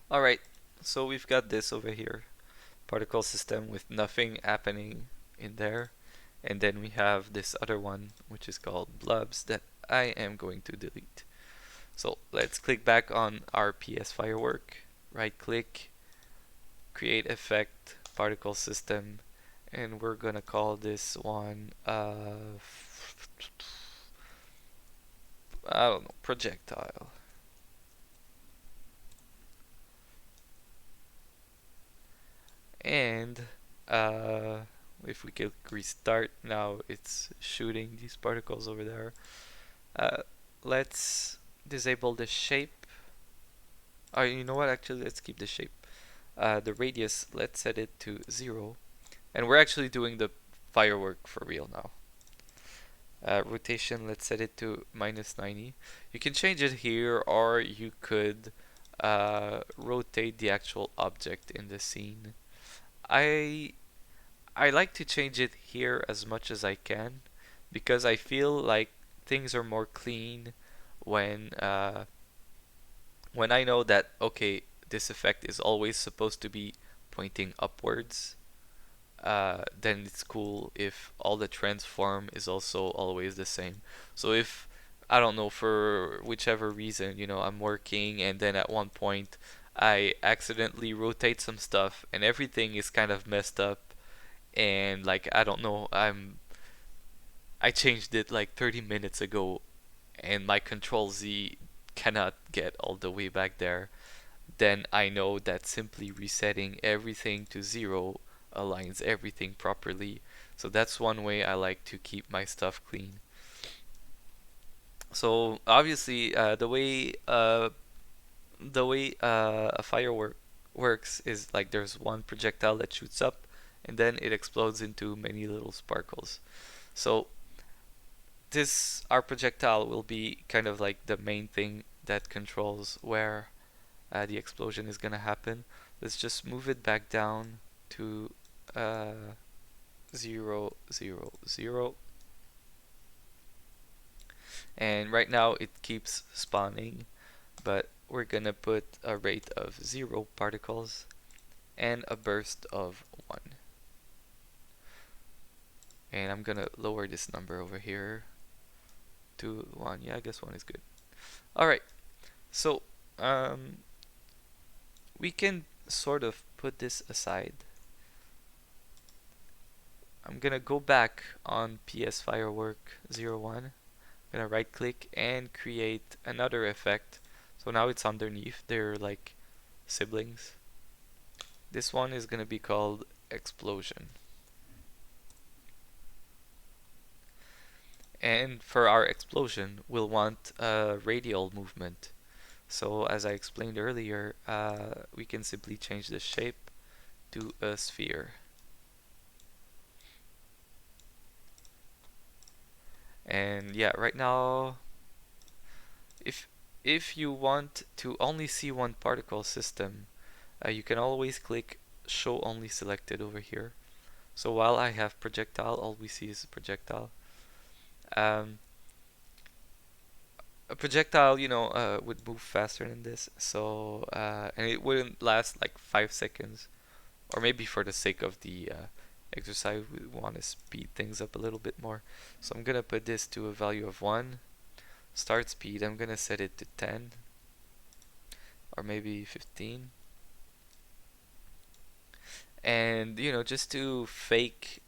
Alright, so we've got this over here, particle system with nothing happening in there. And then we have this other one, which is called blobs, that I am going to delete. So let's click back on our PS Firework, right click, create effect, particle system, and we're gonna call this one, I don't know, projectile. And uh, if we click restart, now it's shooting these particles over there. Let's disable the shape. Oh, you know what? Actually, let's keep the shape. The radius, let's set it to 0. And we're actually doing the firework for real now. Rotation, let's set it to -90. You can change it here, or you could rotate the actual object in the scene. I I like to change it here as much as I can because I feel like things are more clean when when I know that okay, this effect is always supposed to be pointing upwards. Then it's cool if all the transform is also always the same. So if I don't know, for whichever reason, I'm working and then at one point I accidentally rotate some stuff and everything is kind of messed up, and like I don't know, I changed it like 30 minutes ago and my control Z cannot get all the way back there, then I know that simply resetting everything to 0 aligns everything properly. So that's one way I like to keep my stuff clean. So obviously, a firework works is like there's one projectile that shoots up, and then it explodes into many little sparkles. So this our projectile will be kind of like the main thing that controls where the explosion is gonna happen. Let's just move it back down to uh, 0, 0, 0. And right now it keeps spawning, but we're gonna put a rate of 0 particles and a burst of 1. And I'm gonna lower this number over here to 1. Yeah, I guess 1 is good. Alright, so um, we can sort of put this aside. I'm gonna go back on PS Firework 01. I'm gonna right click and create another effect. So now it's underneath, they're like siblings. This one is gonna be called explosion. And for our explosion, we'll want a radial movement. So as I explained earlier, we can simply change the shape to a sphere. And yeah, right now, if if you want to only see one particle system, you can always click show only selected over here. So while I have projectile, all we see is projectile. Um, a projectile, would move faster than this, so and it wouldn't last like 5 seconds, or maybe for the sake of the exercise, we want to speed things up a little bit more. So I'm gonna put this to a value of 1. Start speed, I'm gonna set it to 10, or maybe 15. And just to fake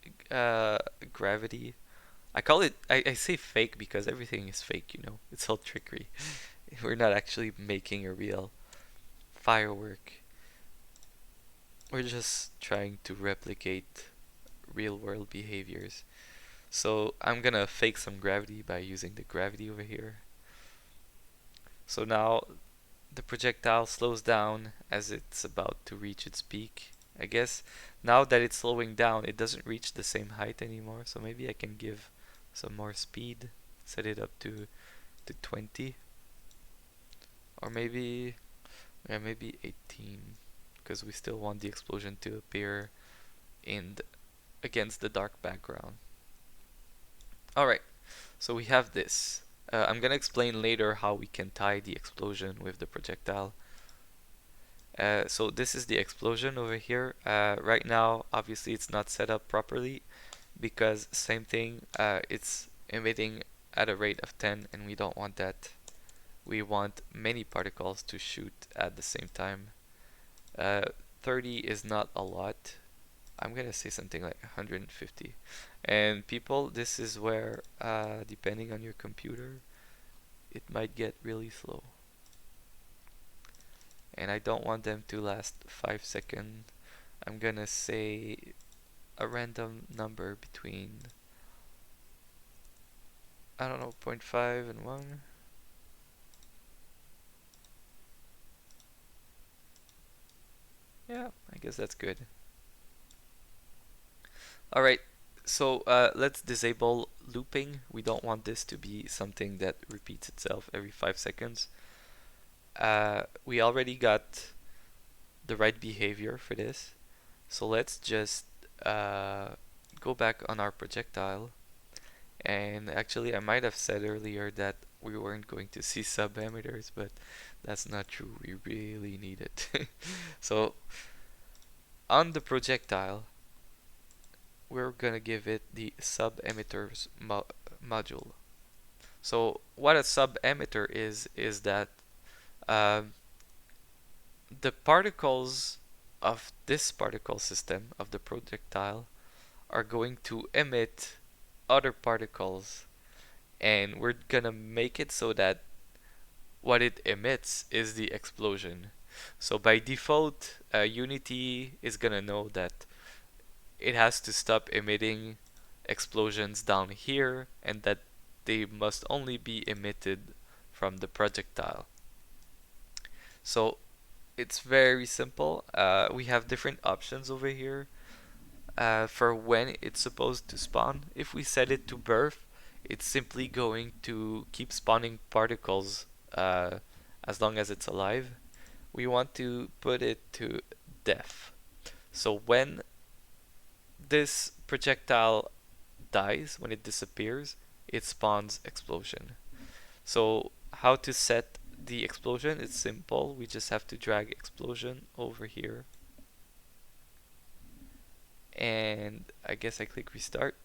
gravity, I say fake because everything is fake, it's all trickery. We're not actually making a real firework. We're just trying to replicate real world behaviors. So I'm gonna fake some gravity by using the gravity over here. So now the projectile slows down as it's about to reach its peak. I guess now that it's slowing down, it doesn't reach the same height anymore. So maybe I can give some more speed, set it up to 20, or maybe, yeah, maybe 18, because we still want the explosion to appear in against the dark background. Alright, so we have this. I'm gonna explain later how we can tie the explosion with the projectile. So this is the explosion over here. Right now, obviously it's not set up properly because same thing, it's emitting at a rate of 10 and we don't want that. We want many particles to shoot at the same time. 30 is not a lot. I'm gonna say something like 150. And people, this is where, depending on your computer, it might get really slow. And I don't want them to last 5 seconds. I'm gonna say a random number between, I don't know, 0.5 and 1. Yeah, I guess that's good. Alright, so let's disable looping. We don't want this to be something that repeats itself every 5 seconds. We already got the right behavior for this. So let's just go back on our projectile. And actually, I might have said earlier that we weren't going to see sub emitters, but that's not true. We really need it. So on the projectile, we're gonna give it the sub emitters module. So what a sub emitter is that um, the particles of this particle system of the projectile are going to emit other particles, and we're gonna make it so that what it emits is the explosion. So by default, Unity is gonna know that it has to stop emitting explosions down here and that they must only be emitted from the projectile. So it's very simple. We have different options over here for when it's supposed to spawn. If we set it to birth, it's simply going to keep spawning particles as long as it's alive. We want to put it to death. So when this projectile dies, when it disappears, it spawns explosion. So how to set the explosion? It's simple. We just have to drag explosion over here. And I guess I click restart.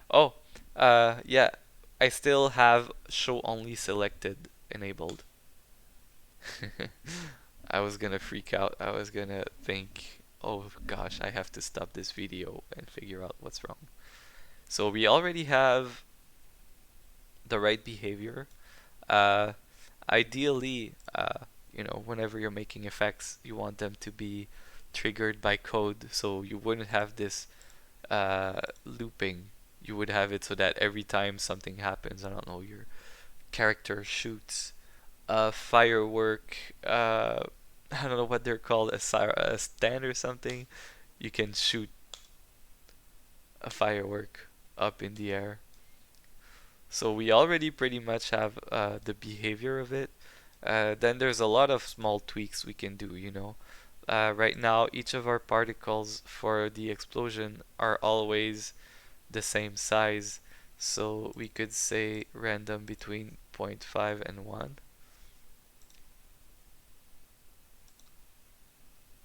Oh, yeah, I still have show only selected enabled. I was gonna freak out. I was gonna think, oh gosh, I have to stop this video and figure out what's wrong. So we already have the right behavior. Uh, Ideally, whenever you're making effects, you want them to be triggered by code, so you wouldn't have this looping. You would have it so that every time something happens, I don't know, your character shoots a firework, I don't know what they're called, a stand or something, you can shoot a firework up in the air. So we already pretty much have the behavior of it. Then there's a lot of small tweaks we can do. Right now, each of our particles for the explosion are always the same size. So we could say random between 0.5 and 1.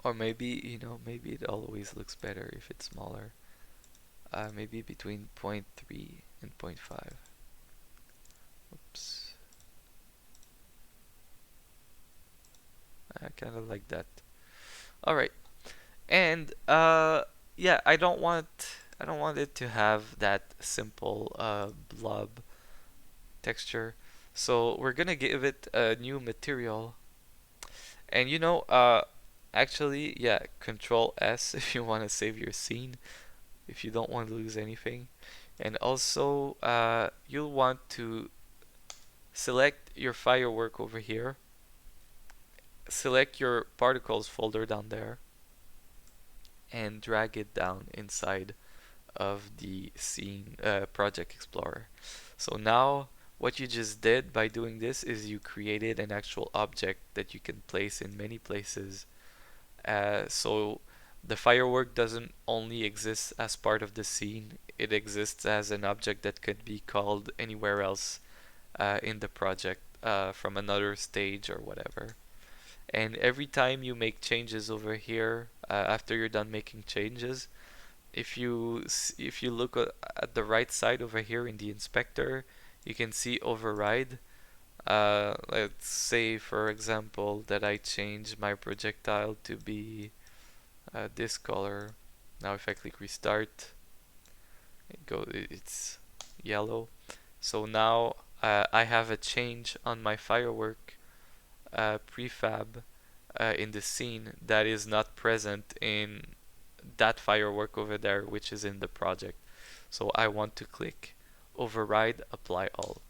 Or maybe it always looks better if it's smaller. Maybe between 0.3 and 0.5. Oops. I kind of like that. All right. And yeah, I don't want it to have that simple blob texture. So we're gonna give it a new material. And actually, yeah, Control S if you want to save your scene, if you don't want to lose anything. And also, you'll want to select your firework over here. Select your particles folder down there and drag it down inside of the scene project explorer. So now what you just did by doing this is you created an actual object that you can place in many places. So the firework doesn't only exist as part of the scene, it exists as an object that could be called anywhere else in the project from another stage or whatever. And every time you make changes over here, after you're done making changes, if you look at the right side over here in the inspector, you can see override. Let's say, for example, that I change my projectile to be this color. Now, if I click restart, it's yellow. So now I have a change on my firework prefab in the scene that is not present in that firework over there, which is in the project. So I want to click override apply all.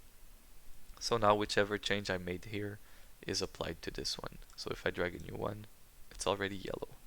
So now whichever change I made here is applied to this one. So if I drag a new one, it's already yellow.